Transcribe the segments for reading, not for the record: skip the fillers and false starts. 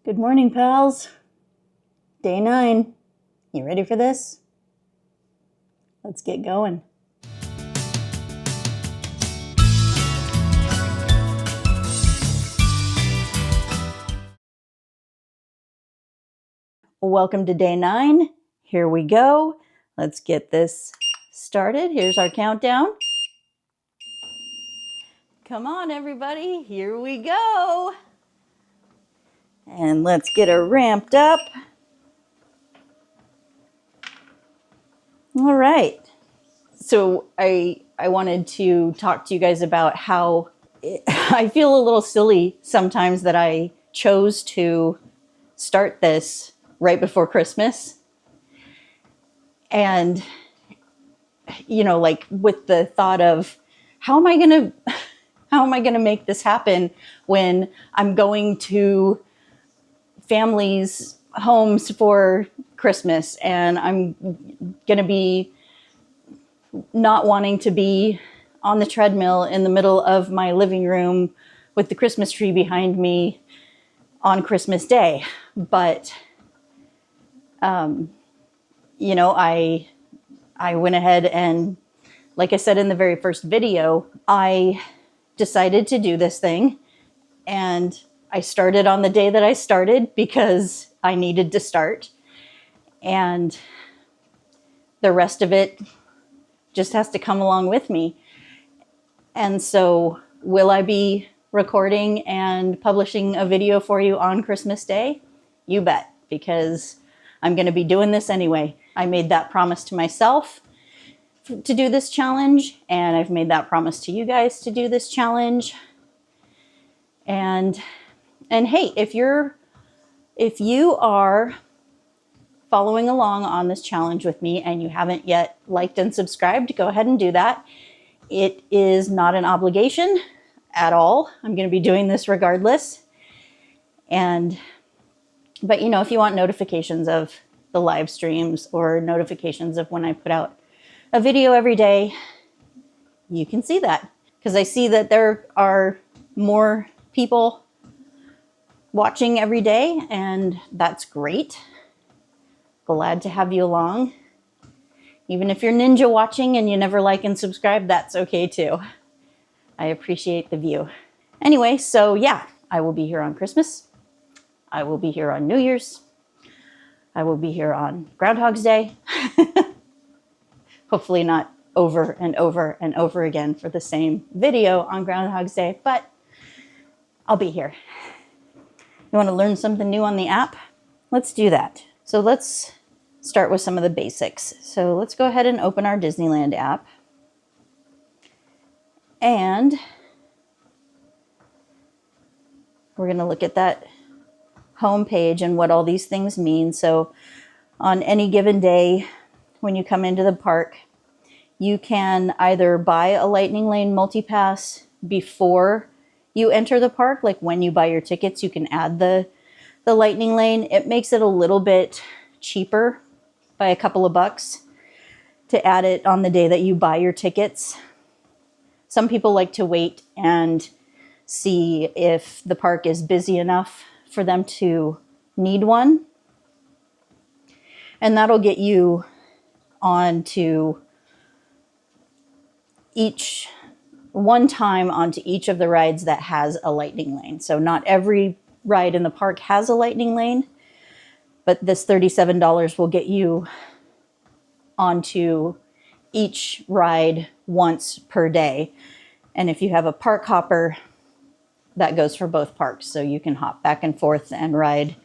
Good morning, pals. Day 9. You ready for this? Let's get going. Welcome to day 9. Here we go. Let's get this started. Here's our countdown. Come on, everybody. Here we go. And let's get her ramped up. All right. So I wanted to talk to you guys about how I feel a little silly sometimes that I chose to start this right before Christmas. And, you know, like with the thought of how am I going to make this happen when I'm going to families' homes for Christmas and I'm going to be not wanting to be on the treadmill in the middle of my living room with the Christmas tree behind me on Christmas Day. But, you know, I went ahead and, like I said in the very first video, I decided to do this thing. And I started on the day that I started because I needed to start. And the rest of it just has to come along with me. And so will I be recording and publishing a video for you on Christmas Day? You bet, because I'm going to be doing this anyway. I made that promise to myself to do this challenge, and I've made that promise to you guys to do this challenge. And hey, if you are following along on this challenge with me and you haven't yet liked and subscribed, go ahead and do that. It is not an obligation at all. I'm going to be doing this regardless. But you know, if you want notifications of the live streams or notifications of when I put out a video every day, you can see that. Because I see that there are more people watching every day, and that's great. Glad to have you along. Even if you're ninja watching and you never like and subscribe, that's okay too. I appreciate the view. Anyway, so yeah, I will be here on Christmas. I will be here on New Year's. I will be here on Groundhog's Day. Hopefully not over and over and over again for the same video on Groundhog's Day, but I'll be here. You want to learn something new on the app? Let's do that. So let's start with some of the basics. So let's go ahead and open our Disneyland app. And we're going to look at that home page and what all these things mean. So on any given day, when you come into the park, you can either buy a Lightning Lane multipass before you enter the park. Like when you buy your tickets, you can add the Lightning Lane. It makes it a little bit cheaper by a couple of bucks to add it on the day that you buy your tickets. Some people like to wait and see if the park is busy enough for them to need one. And that'll get you onto one time onto each of the rides that has a Lightning Lane. So not every ride in the park has a Lightning Lane, but this $37 will get you onto each ride once per day. And if you have a park hopper, that goes for both parks. So you can hop back and forth and ride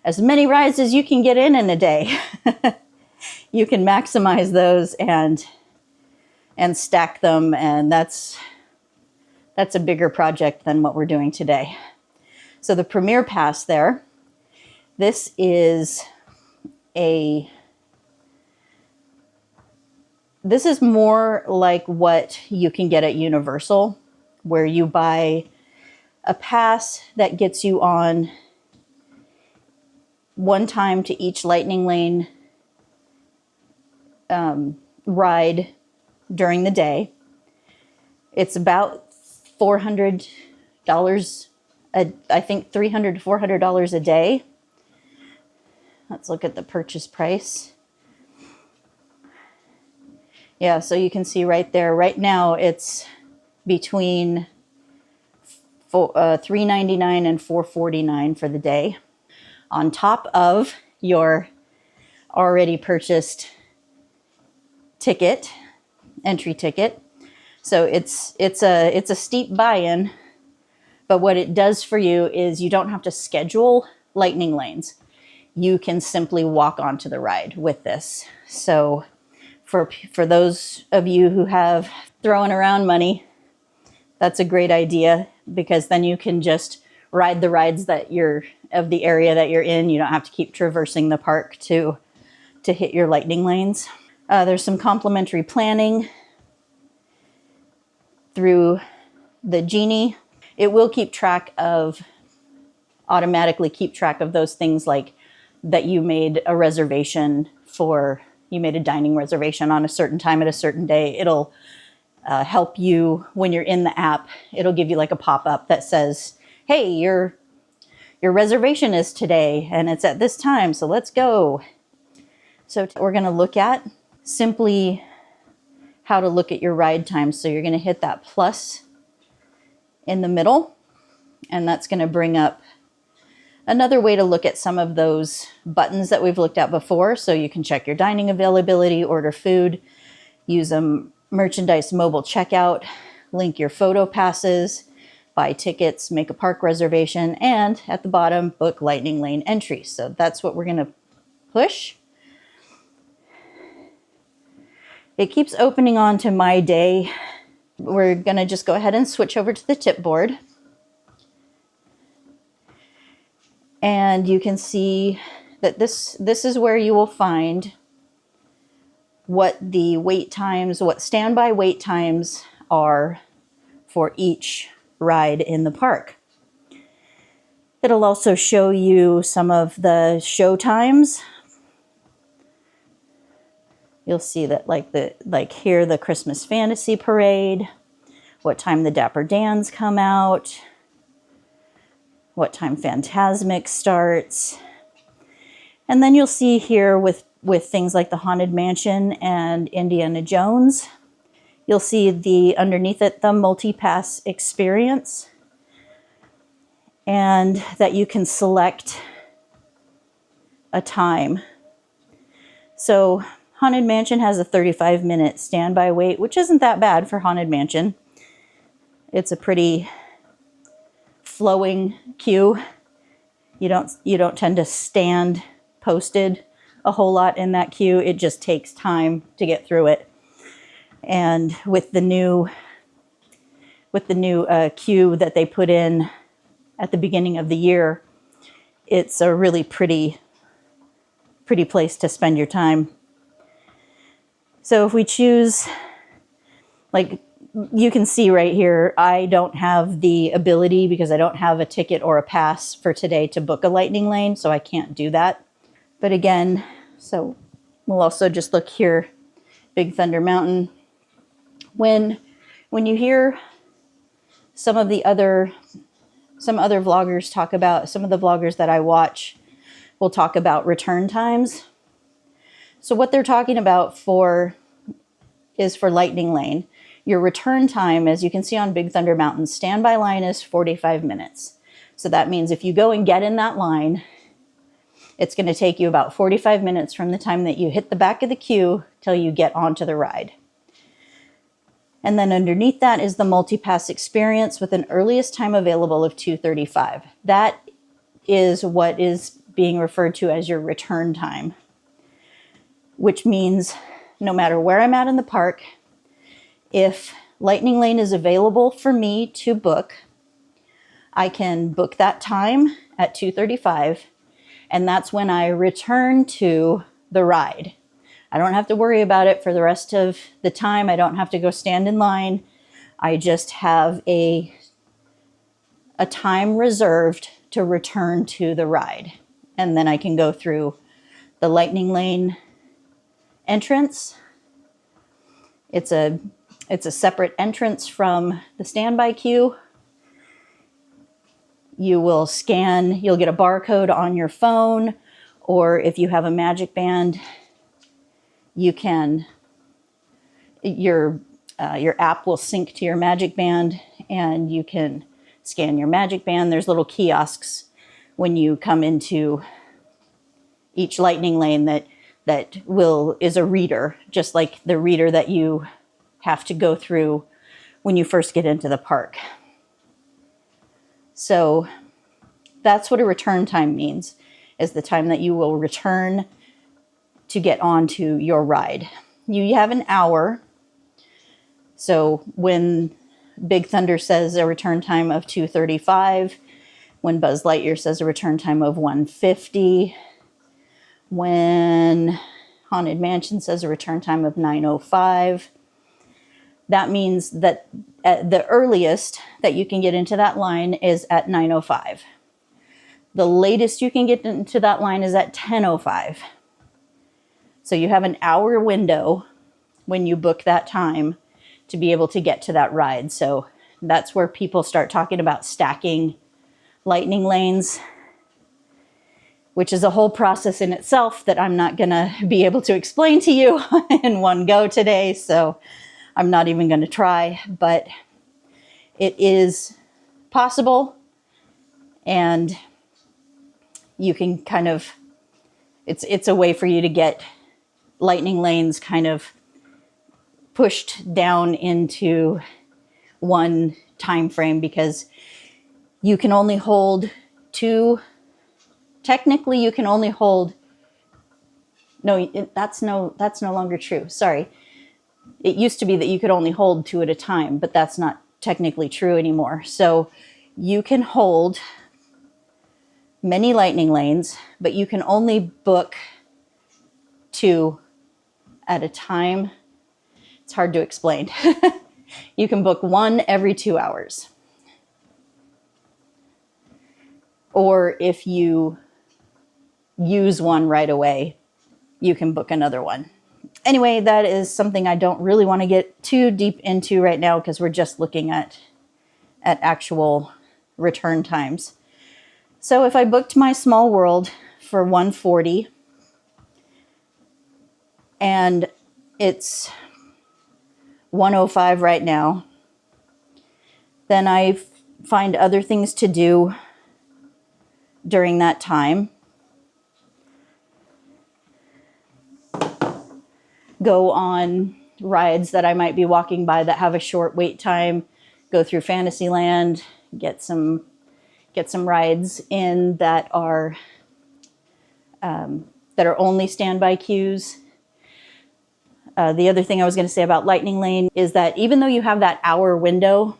as many rides as you can get in a day. You can maximize those and stack them. And that's a bigger project than what we're doing today. So the Premier Pass there, this is more like what you can get at Universal, where you buy a pass that gets you on one time to each Lightning Lane ride during the day. It's about $400 I think $300 to $400 a day. Let's look at the purchase price. Yeah, so you can see right there, right now it's between $3.99 and $4.49 for the day, on top of your already purchased ticket, entry ticket. So it's a steep buy-in, but what it does for you is you don't have to schedule lightning lanes. You can simply walk onto the ride with this. So for those of you who have throwing around money, that's a great idea, because then you can just ride the rides that you're of the area that you're in. You don't have to keep traversing the park to hit your lightning lanes. There's some complimentary planning through the Genie. It will automatically keep track of those things, like that you made a reservation for, you made a dining reservation on a certain time at a certain day. It'll help you when you're in the app. It'll give you like a pop-up that says, hey, your reservation is today and it's at this time, so let's go. So we're going to look at simply how to look at your ride time. So you're going to hit that plus in the middle, and that's going to bring up another way to look at some of those buttons that we've looked at before. So you can check your dining availability, order food, use a merchandise mobile checkout, link your photo passes, buy tickets, make a park reservation, and at the bottom, book lightning lane entry. So that's what we're going to push. It keeps opening on to my day. We're going to just go ahead and switch over to the tip board. And you can see that this is where you will find what the wait times, what standby wait times are for each ride in the park. It'll also show you some of the show times. You'll see that like here, the Christmas Fantasy Parade, what time the Dapper Dans come out, what time Fantasmic starts. And then you'll see here with things like the Haunted Mansion and Indiana Jones, you'll see underneath it, the multi-pass experience, and that you can select a time. So Haunted Mansion has a 35-minute standby wait, which isn't that bad for Haunted Mansion. It's a pretty flowing queue. You don't tend to stand posted a whole lot in that queue. It just takes time to get through it. And with the new queue that they put in at the beginning of the year, it's a really pretty place to spend your time. So if we choose, like you can see right here, I don't have the ability, because I don't have a ticket or a pass for today, to book a lightning lane, so I can't do that. But again, so we'll also just look here, Big Thunder Mountain. When you hear some other vloggers talk about, some of the vloggers that I watch will talk about return times. So what they're talking about is for lightning lane. Your return time, as you can see on Big Thunder Mountain, standby line is 45 minutes. So that means if you go and get in that line, it's going to take you about 45 minutes from the time that you hit the back of the queue till you get onto the ride. And then underneath that is the multi-pass experience with an earliest time available of 2:35. That is what is being referred to as your return time, which means no matter where I'm at in the park, if lightning lane is available for me to book, I can book that time at 2:35, and that's when I return to the ride. I don't have to worry about it for the rest of the time. I don't have to go stand in line. I just have a time reserved to return to the ride. And then I can go through the lightning lane entrance. It's a separate entrance from the standby queue. You will scan, you'll get a barcode on your phone, or if you have a Magic Band, you can, your app will sync to your Magic Band and you can scan your Magic Band. There's little kiosks when you come into each lightning lane that is a reader, just like the reader that you have to go through when you first get into the park. So that's what a return time means, is the time that you will return to get onto your ride. You have an hour. So when Big Thunder says a return time of 2:35, when Buzz Lightyear says a return time of 1:50, when Haunted Mansion says a return time of 9:05, that means that at the earliest that you can get into that line is at 9:05. The latest you can get into that line is at 10:05. So you have an hour window when you book that time to be able to get to that ride. So that's where people start talking about stacking lightning lanes, which is a whole process in itself that I'm not going to be able to explain to you in one go today. So I'm not even going to try, but it is possible, and you can kind of, it's a way for you to get lightning lanes kind of pushed down into one time frame, because you can only hold two. Technically, you can only hold, no, that's no longer true. Sorry. It used to be that you could only hold two at a time, but that's not technically true anymore. So you can hold many lightning lanes, but you can only book two at a time. It's hard to explain. You can book one every 2 hours. Or if you use one right away, you can book another one. Anyway, that is something I don't really want to get too deep into right now, because we're just looking at actual return times. So if I booked my Small World for 140 and it's 105 right now, then I find other things to do during that time. Go on rides that I might be walking by that have a short wait time. Go through Fantasyland, get some rides in that are only standby queues. The other thing I was going to say about Lightning Lane is that even though you have that hour window,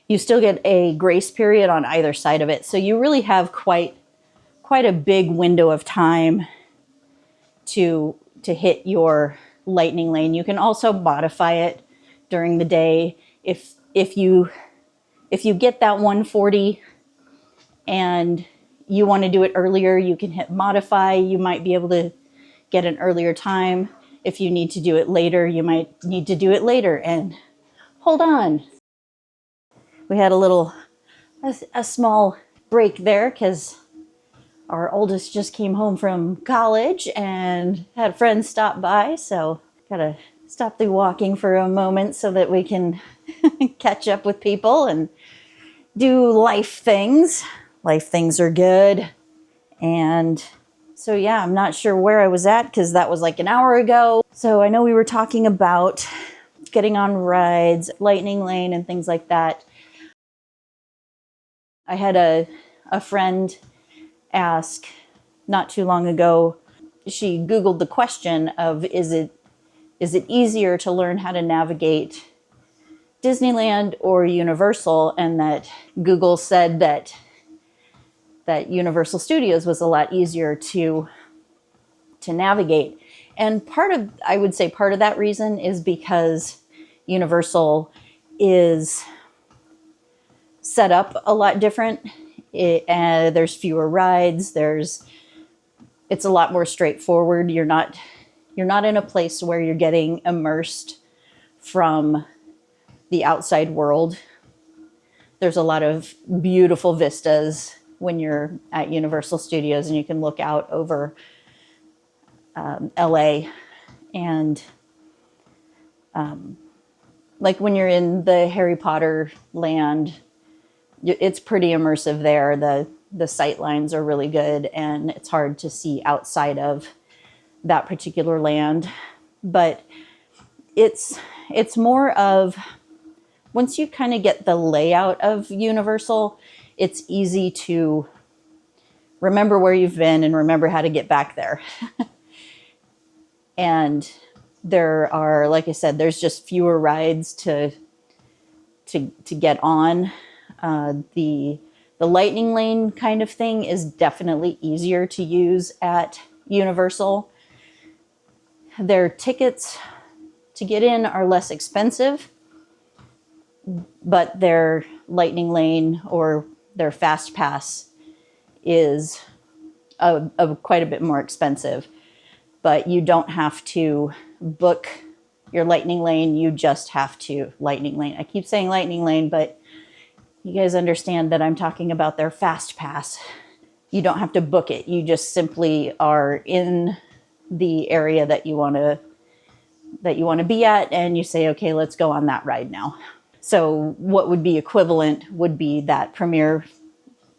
you still get a grace period on either side of it. So you really have quite a big window of time to hit your lightning lane. You can also modify it during the day. If you get that 140 and you want to do it earlier, you can hit modify. You might be able to get an earlier time. If you need to do it later, you might need to do it later. And hold on. We had a small break there because our oldest just came home from college and had friends stop by. So gotta stop the walking for a moment so that we can catch up with people and do life things. Life things are good. And so, yeah, I'm not sure where I was at because that was like an hour ago. So I know we were talking about getting on rides, Lightning Lane and things like that. I had a friend ask not too long ago. She Googled the question of, is it easier to learn how to navigate Disneyland or Universal? And that Google said that Universal Studios was a lot easier to navigate. And I would say part of that reason is because Universal is set up a lot different. There's fewer rides. It's a lot more straightforward. You're not in a place where you're getting immersed from the outside world. there's a lot of beautiful vistas when you're at Universal Studios, and you can look out over LA. And like when you're in the Harry Potter land, it's pretty immersive there. The sight lines are really good, and it's hard to see outside of that particular land. But it's more of, once you kind of get the layout of Universal, it's easy to remember where you've been and remember how to get back there. And there are, like I said, there's just fewer rides to get on. The lightning lane kind of thing is definitely easier to use at Universal. Their tickets to get in are less expensive, but their lightning lane or their fast pass is quite a bit more expensive. But you don't have to book your lightning lane. You just have to lightning lane. I keep saying lightning lane, but you guys understand that I'm talking about their fast pass. You don't have to book it. You just simply are in the area that you want to be at, and you say, okay, let's go on that ride now. So what would be equivalent would be that premier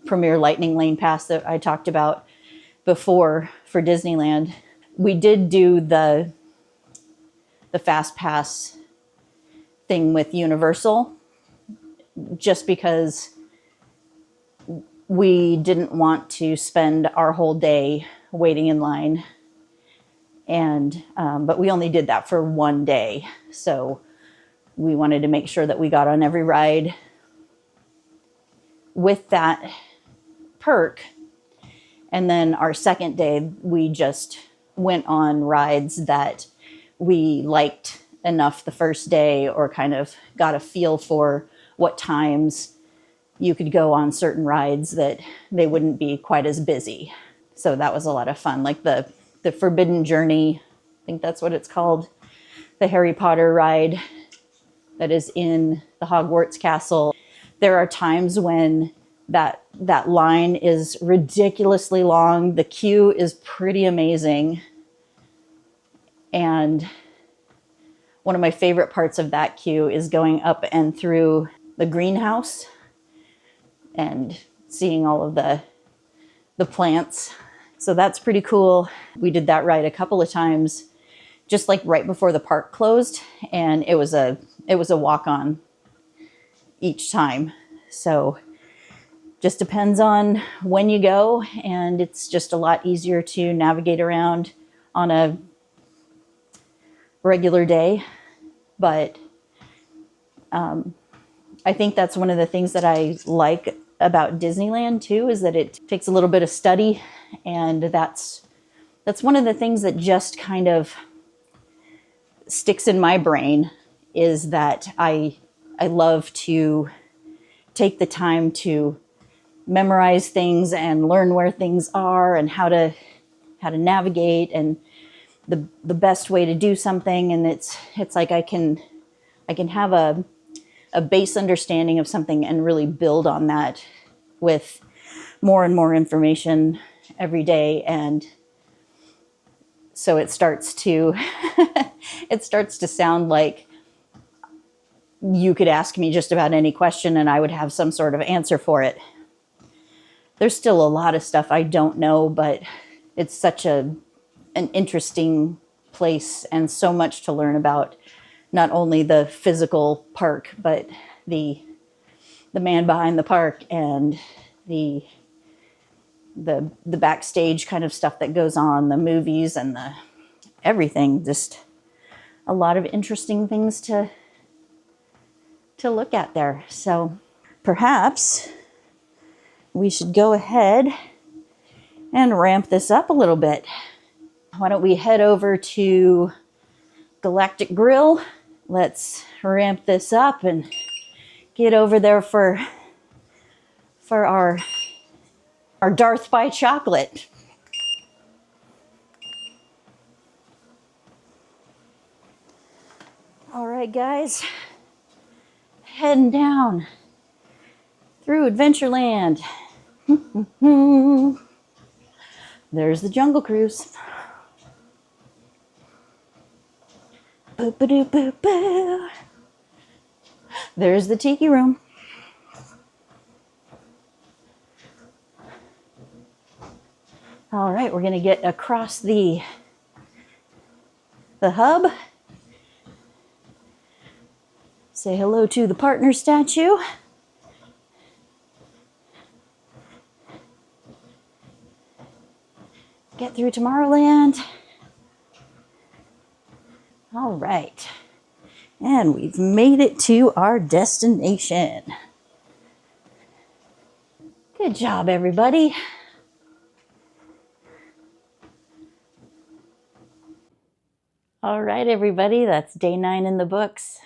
lightning lane pass that I talked about before for Disneyland. We did do the fast pass thing with Universal just because we didn't want to spend our whole day waiting in line. And but we only did that for one day. So we wanted to make sure that we got on every ride with that perk. And then our second day, we just went on rides that we liked enough the first day, or kind of got a feel for what times you could go on certain rides that they wouldn't be quite as busy. So that was a lot of fun. Like the Forbidden Journey, I think that's what it's called, the Harry Potter ride that is in the Hogwarts Castle. There are times when that line is ridiculously long. The queue is pretty amazing. And one of my favorite parts of that queue is going up and through the greenhouse and seeing all of the plants. So that's pretty cool. We did that ride a couple of times, just like right before the park closed, and it was a walk on each time. So just depends on when you go, and it's just a lot easier to navigate around on a regular day. But I think that's one of the things that I like about Disneyland too, is that it takes a little bit of study, and that's one of the things that just kind of sticks in my brain, is that I love to take the time to memorize things and learn where things are and how to navigate and the best way to do something. And it's like I can have a base understanding of something and really build on that with more and more information every day. And so it starts to sound like you could ask me just about any question and I would have some sort of answer for it. There's still a lot of stuff I don't know, but it's such an interesting place and so much to learn about, not only the physical park, but the man behind the park and the backstage kind of stuff that goes on, the movies and the everything. Just a lot of interesting things to look at there. So perhaps we should go ahead and ramp this up a little bit. Why don't we head over to Galactic Grill? Let's ramp this up and get over there for our Darth by chocolate. All right, guys, heading down through Adventureland. There's the Jungle Cruise. Boo, boo, doo, boo, boo. There's the Tiki Room. All right, we're gonna get across the hub. Say hello to the partner statue. Get through Tomorrowland. All right, and we've made it to our destination. Good job, everybody. All right, everybody, that's day 9 in the books.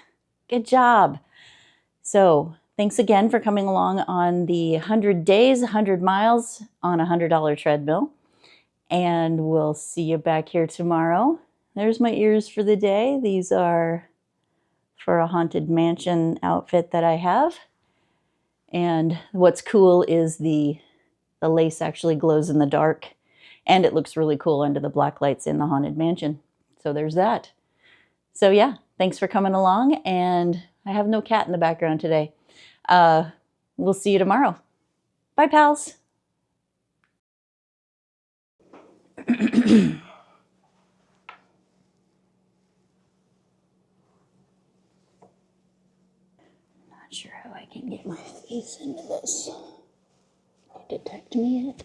Good job. So thanks again for coming along on the 100 days, 100 miles on a $100 treadmill. And we'll see you back here tomorrow. There's my ears for the day. These are for a Haunted Mansion outfit that I have. And what's cool is the lace actually glows in the dark, and it looks really cool under the black lights in the Haunted Mansion. So there's that. So yeah, thanks for coming along, and I have no cat in the background today. We'll see you tomorrow. Bye, pals. Not sure how I can get my face into this. Detect me yet?